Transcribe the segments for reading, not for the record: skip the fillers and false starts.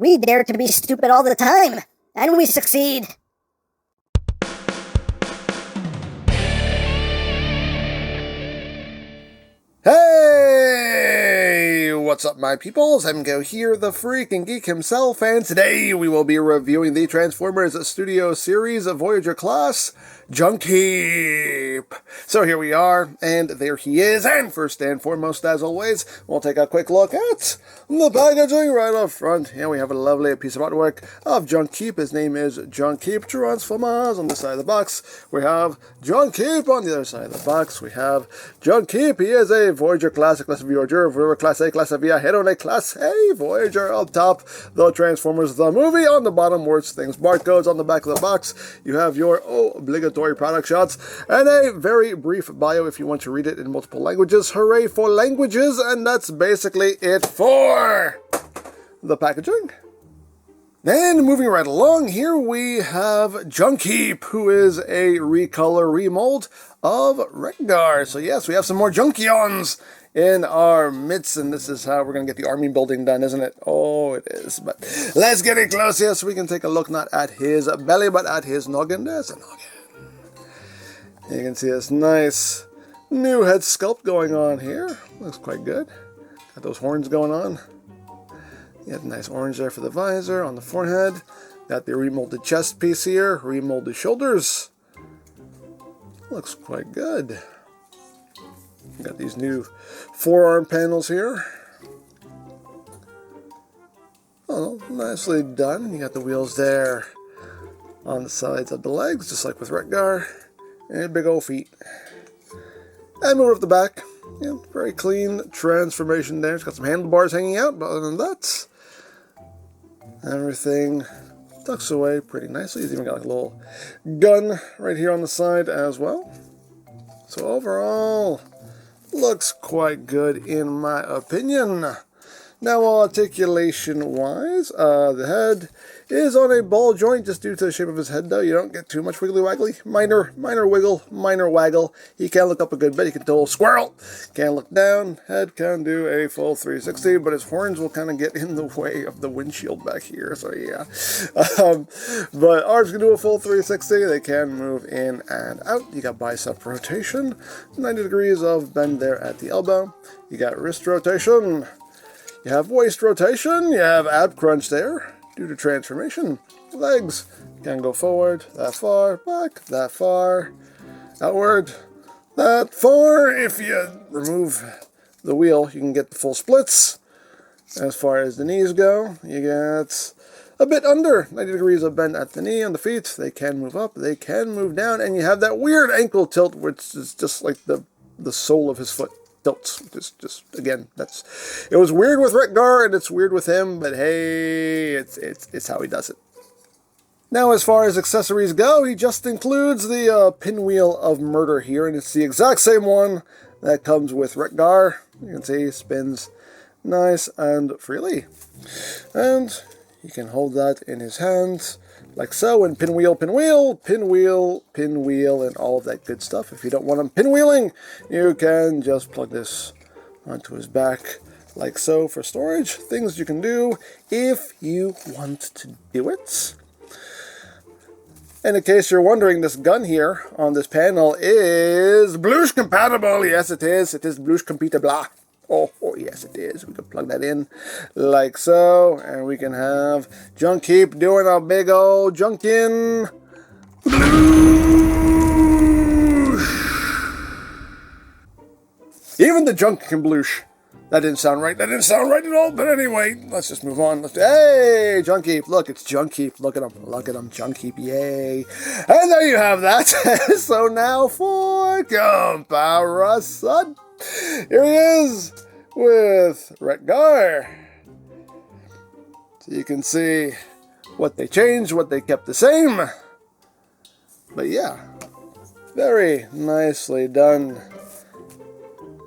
We dare to be stupid all the time, and we succeed. Hey! What's up, my peoples? EmGo here, the freaking geek himself, and today we will be reviewing the Transformers Studio Series Voyager class, JUNKHEAP. So here we are, and there he is, and first and foremost, as always, we'll take a quick look at the packaging right up front. Here we have a lovely piece of artwork of JUNKHEAP. His name is JUNKHEAP Transformers on the side of the box. We have JUNKHEAP on the other side of the box. We have JUNKHEAP. He is a Voyager Classic, Class Voyager, Class A, Class V, Hedone, Class A, Voyager up top, the Transformers, the movie on the bottom, words, things, barcodes on the back of the box. You have your obligatory product shots, and a very brief bio if you want to read it in multiple languages. Hooray for languages, and that's basically it for the packaging. And moving right along, here we have JUNKHEAP, who is a recolor remold of Rekgar. So yes, we have some more Junkions in our midst, and this is how we're going to get the army building done, isn't it? Oh, it is. But let's get it close here so we can take a look not at his belly, but at his noggin. There's a noggin. You can see this nice new head sculpt going on here. Looks quite good. Got those horns going on. You have a nice orange there for the visor on the forehead. Got the remolded chest piece here, remolded shoulders. Looks quite good. Got these new forearm panels here. Oh, nicely done. You got the wheels there on the sides of the legs, just like with Rekgar. And big old feet. And move up the back. Yeah, very clean transformation there. It's got some handlebars hanging out, but other than that, everything tucks away pretty nicely. He's even got like a little gun right here on the side as well. So overall, looks quite good in my opinion. Now articulation-wise, the head is on a ball joint just due to the shape of his head, though. You don't get too much wiggly-waggly. Minor wiggle, minor waggle. He can look up a good bit. He can do a squirrel. Can look down. Head can do a full 360, but his horns will kind of get in the way of the windshield back here, so yeah. But arms can do a full 360. They can move in and out. You got bicep rotation. 90 degrees of bend there at the elbow. You got wrist rotation. You have waist rotation. You have ab crunch there due to transformation. Legs can go forward, that far, back, that far, outward, that far. If you remove the wheel, you can get the full splits. As far as the knees go, you get a bit under 90 degrees of bend at the knee. On the feet, they can move up, they can move down, and you have that weird ankle tilt, which is just like the sole of his foot tilts. Just again, it was weird with Rekgar and it's weird with him, but hey, it's how he does it. Now, as far as accessories go, he just includes the pinwheel of murder here, and it's the exact same one that comes with Rekgar. You can see it spins nice and freely, and you can hold that in his hands like so, and pinwheel, and all of that good stuff. If you don't want him pinwheeling, you can just plug this onto his back like so for storage. Things you can do if you want to do it. And in case you're wondering, this gun here on this panel is Blush compatible. Yes, it is. It is Blush compatible. Oh, yes, it is. We can plug that in like so, and we can have JUNKHEAP doing a big old junkin' bloosh. Even the junk can bloosh. That didn't sound right. That didn't sound right at all. But anyway, let's just move on. Hey, JUNKHEAP. Look, it's JUNKHEAP. Look at him. Look at him. JUNKHEAP. Yay. And there you have that. So now for comparison. Here he is with Rekgar. So you can see what they changed, what they kept the same. But yeah, very nicely done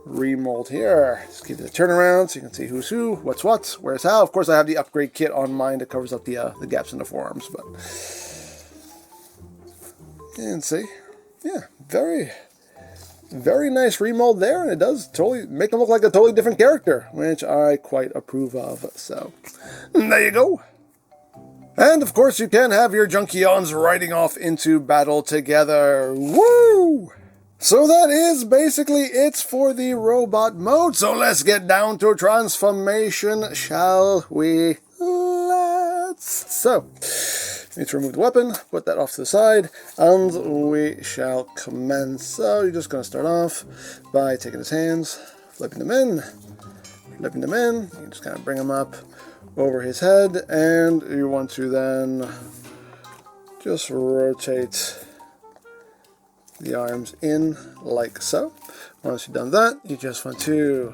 remold here. Just give it a turnaround so you can see who's who, what's what, where's how. Of course, I have the upgrade kit on mine that covers up the gaps in the forearms, but you can see, yeah, very nice remold there, and it does totally make him look like a totally different character, which I quite approve of. So there you go. And of course you can have your Junkions riding off into battle together. Woo! So that is basically it for the robot mode. So let's get down to transformation, shall we? So, need to remove the weapon, put that off to the side, and we shall commence. So you're just going to start off by taking his hands, flipping them in. You just kind of bring them up over his head, and you want to then just rotate the arms in like so. Once you've done that, you just want to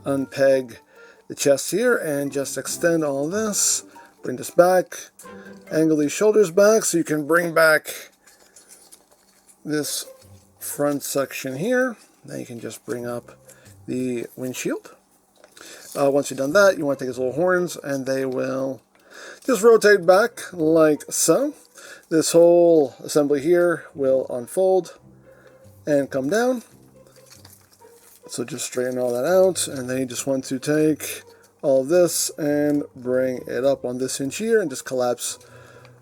unpeg the chest here and just extend all this. Bring this back, angle these shoulders back so you can bring back this front section here. Then you can just bring up the windshield. Once you've done that, you want to take his little horns and they will just rotate back like so. This whole assembly here will unfold and come down. So just straighten all that out, and then you just want to take all of this and bring it up on this hinge here and just collapse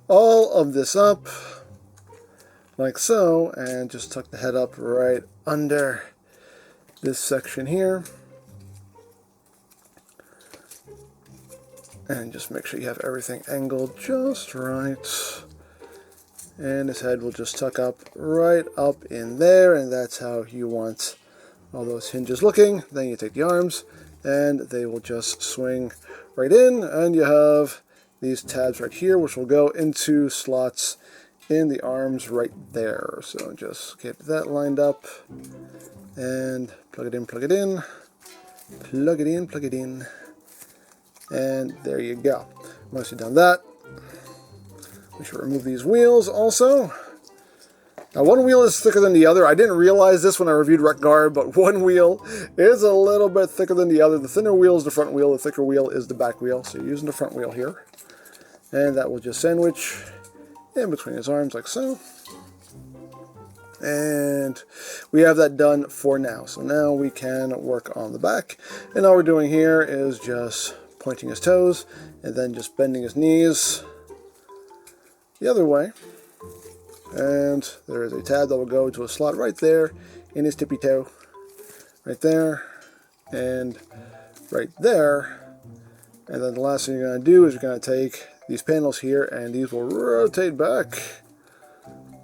all of this up like so, and just tuck the head up right under this section here. And just make sure you have everything angled just right. And his head will just tuck up right up in there, and that's how you want all those hinges looking. Then you take the arms, and they will just swing right in, and you have these tabs right here, which will go into slots in the arms right there. So just get that lined up, and plug it in, plug it in, plug it in, plug it in, and there you go. Once you've done that, we should remove these wheels also. Now one wheel is thicker than the other. I didn't realize this when I reviewed Wreck-Gar, but one wheel is a little bit thicker than the other. The thinner wheel is the front wheel, the thicker wheel is the back wheel. So you're using the front wheel here. And that will just sandwich in between his arms like so. And we have that done for now. So now we can work on the back. And all we're doing here is just pointing his toes and then just bending his knees the other way, and there is a tab that will go to a slot right there in his tippy toe, right there, and right there. And then the last thing you're going to do is you're going to take these panels here, and these will rotate back,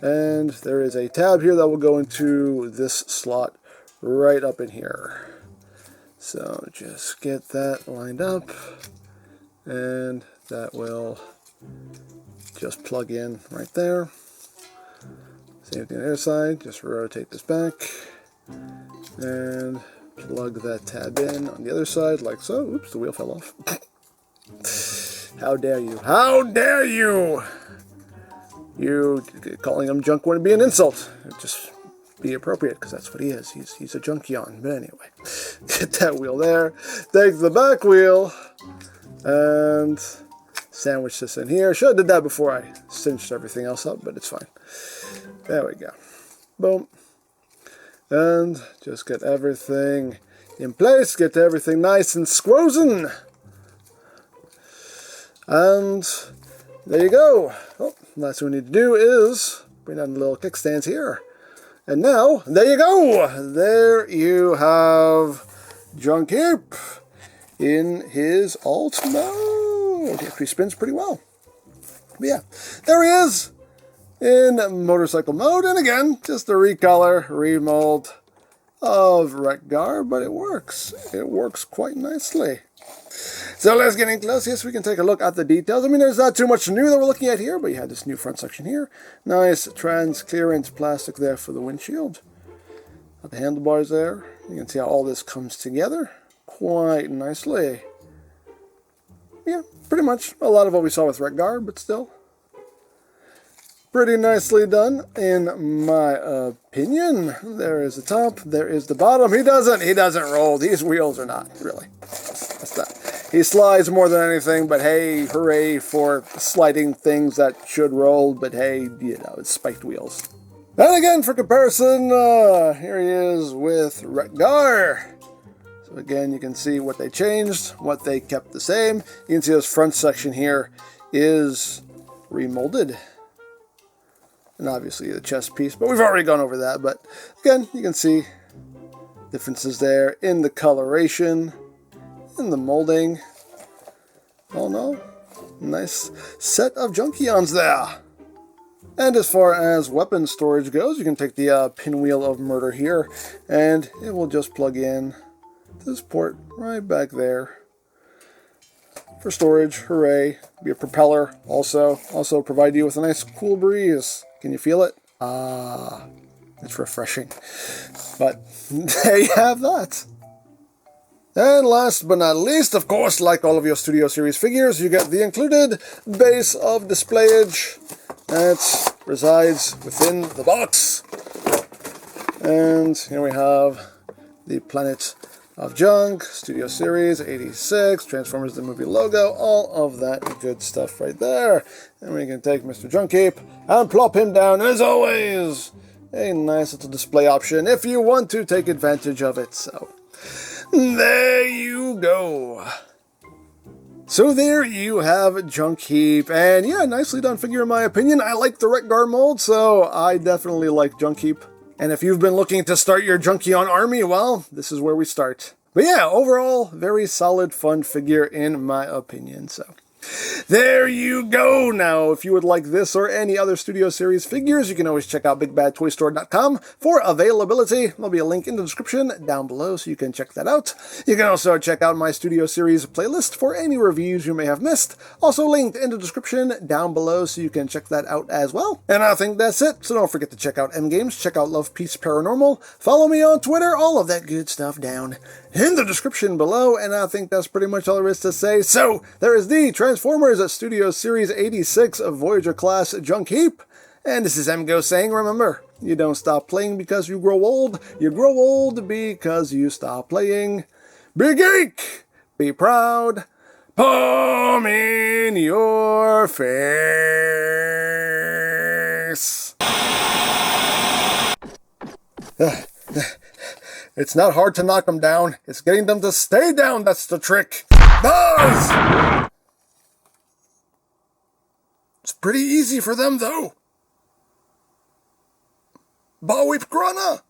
and there is a tab here that will go into this slot right up in here. So just get that lined up, and that will just plug in right there. Same thing on the other side, just rotate this back and plug that tab in on the other side like so. Oops, the wheel fell off. How dare you? How dare you? You calling him junk wouldn't be an insult. It'd just be appropriate because that's what he is. He's a junkion. But anyway, get that wheel there. Take the back wheel and sandwich this in here. Should have did that before I cinched everything else up, but it's fine. There we go. Boom. And just get everything in place. Get everything nice and squozen. And there you go. Oh, last thing we need to do is bring down the little kickstands here. And now, there you go. There you have JUNKHEAP in his alt mode. He actually spins pretty well. But yeah, there he is in motorcycle mode. And again, just a recolor, remold of Wreck-Gar, but it works. It works quite nicely. So let's get in close. Yes, we can take a look at the details. I mean, there's not too much new that we're looking at here, but you have this new front section here. Nice transparent plastic there for the windshield. Got the handlebars there. You can see how all this comes together quite nicely. Yeah, pretty much a lot of what we saw with Wreck-Gar, but still pretty nicely done, in my opinion. There is the top, there is the bottom. He doesn't roll. These wheels are not, really. That's not. He slides more than anything, but hey, hooray for sliding things that should roll, but hey, you know, it's spiked wheels. And again, for comparison, here he is with Wreck-Gar. So again, you can see what they changed, what they kept the same. You can see this front section here is remolded. And obviously the chest piece, but we've already gone over that. But again, you can see differences there in the coloration, in the molding. Oh no, nice set of Junkions there. And as far as weapon storage goes, you can take the pinwheel of murder here, and it will just plug in to this port right back there. For storage, hooray. Be a propeller also provide you with a nice cool breeze. Can you feel it? Ah, it's refreshing. But there you have that. And last but not least, of course, like all of your Studio Series figures, you get the included base of displayage that resides within the box. And here we have the Planet of Junk, Studio Series 86, Transformers the movie logo, all of that good stuff right there. And we can take Mr. JUNKHEAP and plop him down, as always. A nice little display option if you want to take advantage of it. So there you go. So there you have JUNKHEAP, and yeah, nicely done figure in my opinion. I like the Wreck-Gar mold, so I definitely like JUNKHEAP. And if you've been looking to start your Junkion army, well, this is where we start. But yeah, overall, very solid, fun figure in my opinion, so there you go. Now, if you would like this or any other Studio Series figures, you can always check out BigBadToyStore.com for availability. There'll be a link in the description down below, so you can check that out. You can also check out my Studio Series playlist for any reviews you may have missed. Also linked in the description down below, so you can check that out as well. And I think that's it, so don't forget to check out EmGo's, check out Love Peace Paranormal, follow me on Twitter, all of that good stuff down in the description below, and I think that's pretty much all there is to say. So, there is the Transformers Studio Series 86 of Voyager class JUNKHEAP, and this is EmGo saying, remember, you don't stop playing because you grow old because you stop playing. Be geek, be proud, palm in your face. It's not hard to knock them down. It's getting them to stay down that's the trick. Buzz! It's pretty easy for them, though. Bawip Grana!